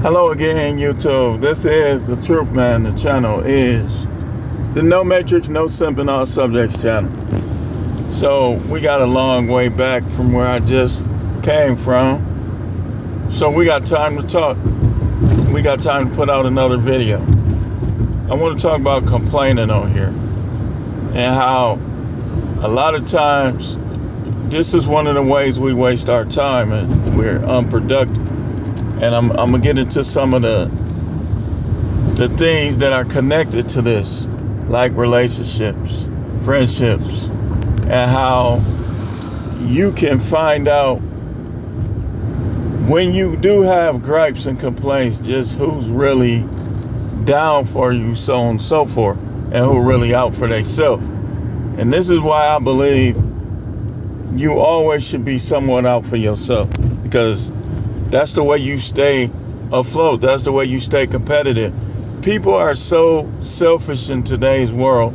Hello again, YouTube. This is the Truth Man. The channel is the No Matrix, No Simping All Subjects channel. So we got a long way back from where I just came from. So we got time to talk. We got time to put out another video. I want to talk about complaining on here and how a lot of times this is one of the ways we waste our time and we're unproductive. And I'm gonna get into some of the things that are connected to this, like relationships, friendships, and how you can find out when you do have gripes and complaints, just who's really down for you, so on and so forth, and who really out for themselves. And this is why I believe you always should be somewhat out for yourself, because that's the way you stay afloat. That's the way you stay competitive. People are so selfish in today's world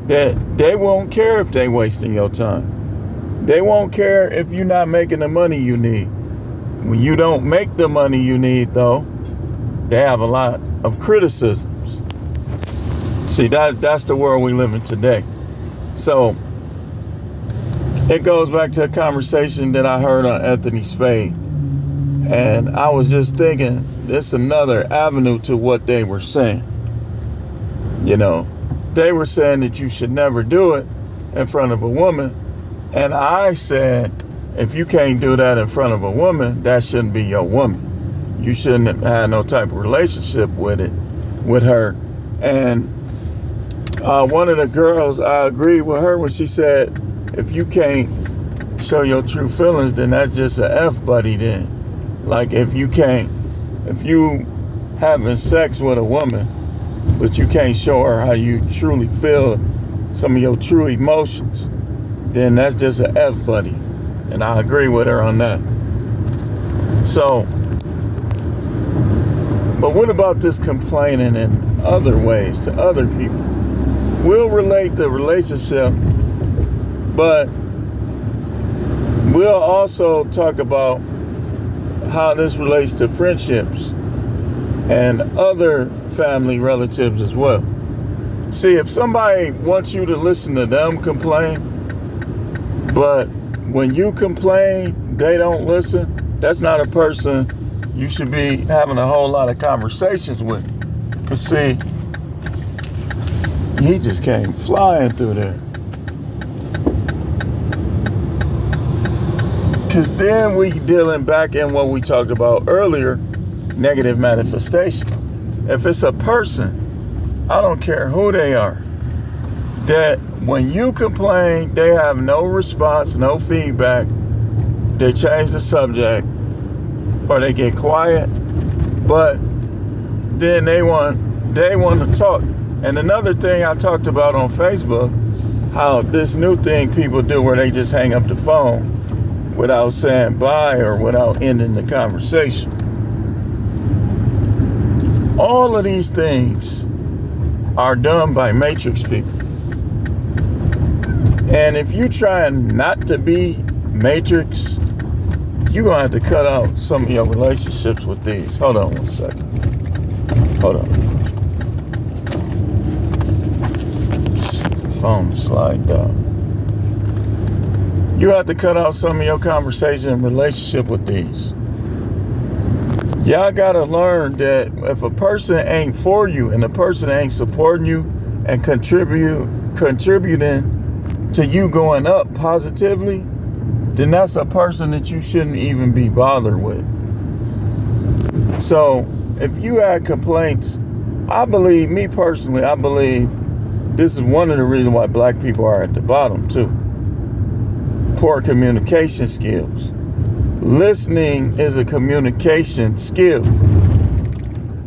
that they won't care if they wasting your time. They won't care if you're not making the money you need. When you don't make the money you need, though, they have a lot of criticisms. See, that's the world we live in today. So it goes back to a conversation that I heard on Anthony Spade. And I was just thinking, this is another avenue to what they were saying. You know, they were saying that you should never do it in front of a woman. And I said, if you can't do that in front of a woman, that shouldn't be your woman. You shouldn't have had no type of relationship with her. And one of the girls, I agreed with her when she said, if you can't show your true feelings, then that's just an F buddy then. Like if you having sex with a woman, but you can't show her how you truly feel, some of your true emotions, then that's just an F buddy. And I agree with her on that. So, but what about this complaining in other ways to other people? We'll relate the relationship, but we'll also talk about how this relates to friendships and other family relatives as well. See, if somebody wants you to listen to them complain, but when you complain, they don't listen, that's not a person you should be having a whole lot of conversations with. Because see, he just came flying through there. Because then we dealing back in what we talked about earlier, negative manifestation. If it's a person, I don't care who they are, that when you complain, they have no response, no feedback, they change the subject, or they get quiet, but then they want to talk. And another thing I talked about on Facebook, how this new thing people do where they just hang up the phone without saying bye or without ending the conversation. All of these things are done by Matrix people. And if you try not to be Matrix, you're going to have to cut out some of your relationships with these. Hold on one second. Hold on. Phone slide down. You have to cut out some of your conversation and relationship with these. Y'all gotta learn that if a person ain't for you and a person ain't supporting you and contributing to you going up positively, then that's a person that you shouldn't even be bothered with. So if you had complaints, I believe this is one of the reasons why black people are at the bottom too. Poor communication skills. Listening is a communication skill.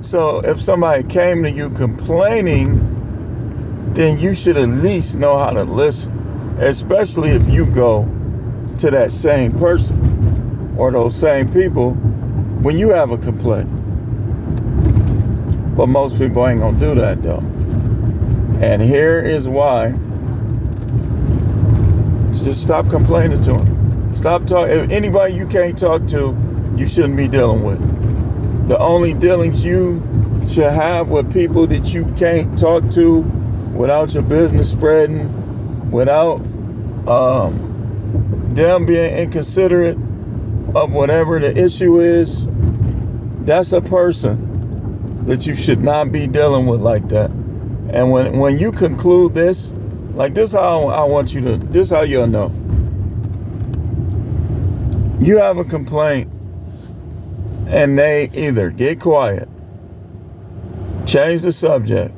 So if somebody came to you complaining, then you should at least know how to listen, especially if you go to that same person or those same people when you have a complaint. But most people ain't gonna do that though. And here is why. Just stop complaining to them. Stop talking. If anybody you can't talk to, you shouldn't be dealing with. The only dealings you should have with people that you can't talk to without your business spreading, without them being inconsiderate of whatever the issue is, that's a person that you should not be dealing with like that. And when you conclude this, like this, how I want you to, this how you'll know. You have a complaint and they either get quiet, change the subject,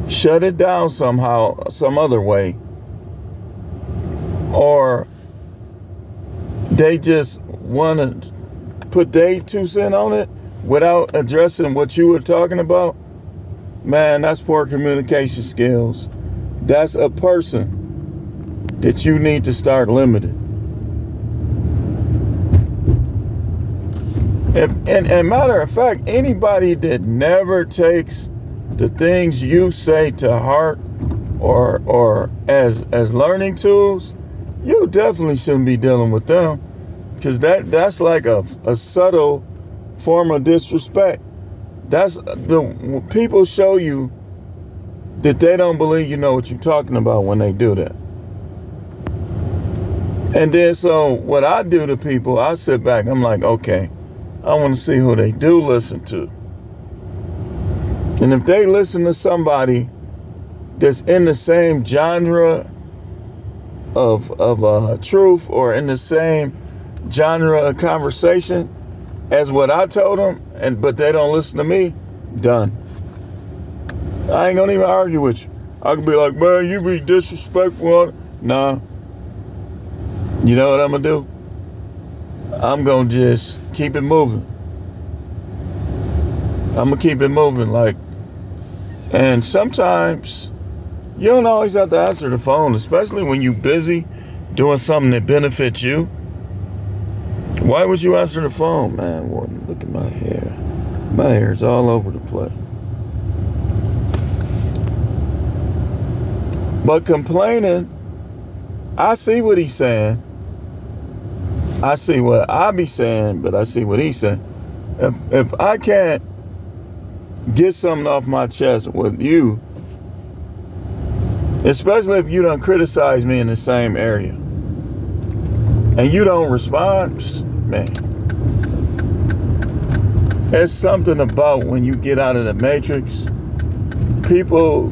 shut it down somehow, some other way, or they just want to put their 2 cents on it without addressing what you were talking about. Man, that's poor communication skills. That's a person that you need to start limiting. And matter of fact, anybody that never takes the things you say to heart or as learning tools, you definitely shouldn't be dealing with them, because that's like a subtle form of disrespect. That's the people show you that they don't believe you know what you're talking about when they do that. And then so what I do to people, I sit back, I'm like, okay, I want to see who they do listen to. And if they listen to somebody that's in the same genre of truth, or in the same genre of conversation as what I told them, but they don't listen to me, done. I ain't gonna even argue with you. I can be like, man, you be disrespectful. Nah. You know what I'm gonna do? I'm gonna just keep it moving. I'm gonna keep it moving, like, and sometimes you don't always have to answer the phone, especially when you're busy doing something that benefits you. Why would you answer the phone? Man, look at my hair. My hair's all over the place. But complaining, I see what he's saying. I see what I be saying, but I see what he's saying. If I can't get something off my chest with you, especially if you don't criticize me in the same area, and you don't respond, man, there's something about when you get out of the matrix, people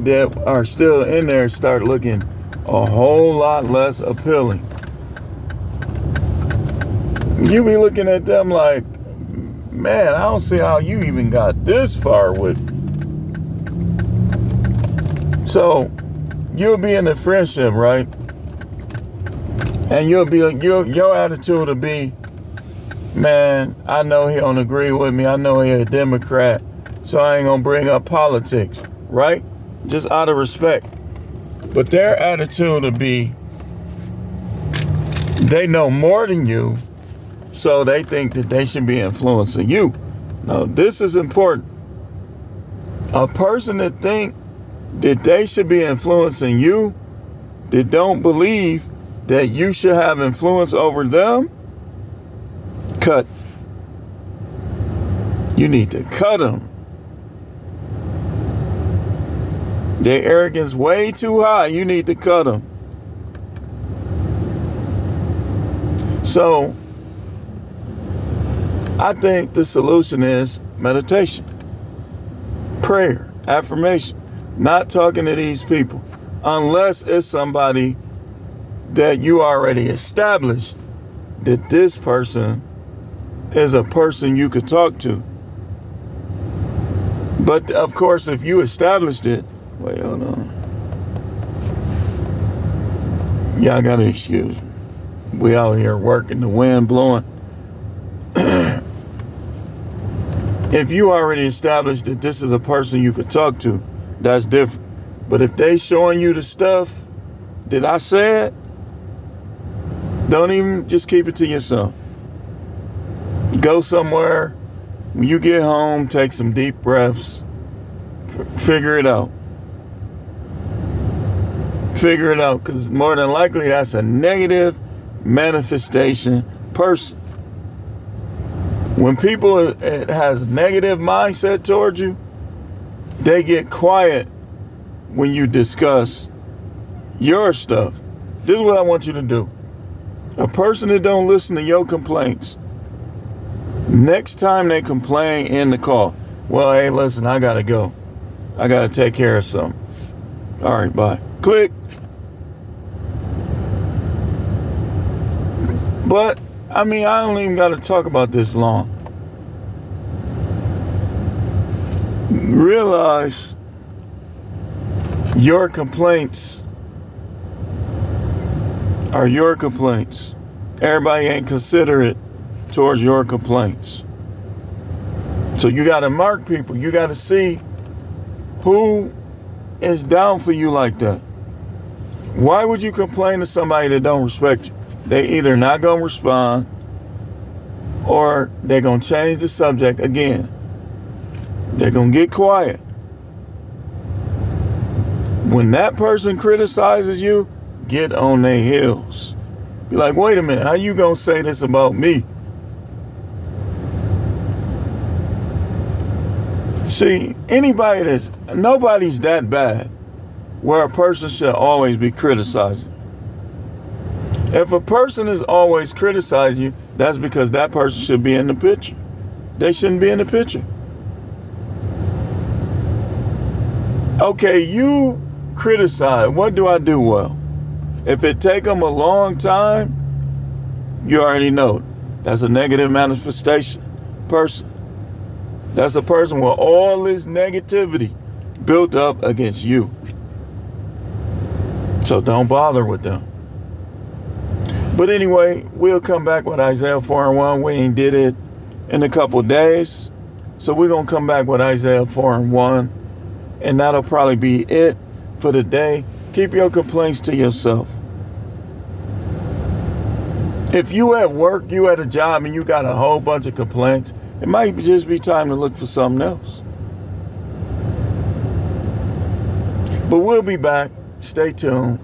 that are still in there start looking a whole lot less appealing. You be looking at them like, man, I don't see how you even got this far with me. So you'll be in a friendship, right? And you'll be your attitude will be, man, I know he don't agree with me. I know he a Democrat, so I ain't gonna bring up politics, right? Just out of respect. But their attitude will be, they know more than you, so they think that they should be influencing you. Now, this is important. A person that think that they should be influencing you, that don't believe that you should have influence over them, cut. You need to cut them. Their arrogance way too high. You need to cut them. So, I think the solution is meditation, prayer, affirmation, not talking to these people, unless it's somebody that you already established that this person is a person you could talk to. But of course, if you established it, wait, hold on. Y'all gotta excuse me. We out here working, the wind blowing. If you already established that this is a person you could talk to, that's different. But if they showing you the stuff that I said, don't even, just keep it to yourself. Go somewhere. When you get home, take some deep breaths. Figure it out. Figure it out, because more than likely that's a negative manifestation person. When people it has negative mindset towards you, they get quiet when you discuss your stuff. This is what I want you to do. A person that don't listen to your complaints, next time they complain in the call, well, hey, listen, I gotta go. I gotta take care of something. All right, bye. Click. But, I mean, I don't even gotta talk about this long. Realize your complaints are your complaints. Everybody ain't considerate towards your complaints. So you got to mark people. You got to see who is down for you like that. Why would you complain to somebody that don't respect you? They either not going to respond or they're going to change the subject again. They're going to get quiet. When that person criticizes you, get on their heels. Be like, wait a minute, how you gonna say this about me? See, nobody's that bad where a person should always be criticizing. If a person is always criticizing you, that's because that person should be in the picture. They shouldn't be in the picture. Okay, you criticize. What do I do well? If it take them a long time, you already know that's a negative manifestation person. That's a person with all this negativity built up against you. So don't bother with them. But anyway, we'll come back with Isaiah 4:1. We ain't did it in a couple days. So we're going to come back with Isaiah 4:1. And that'll probably be it for the day. Keep your complaints to yourself. If you at work, you at a job, and you got a whole bunch of complaints, it might just be time to look for something else. But we'll be back. Stay tuned.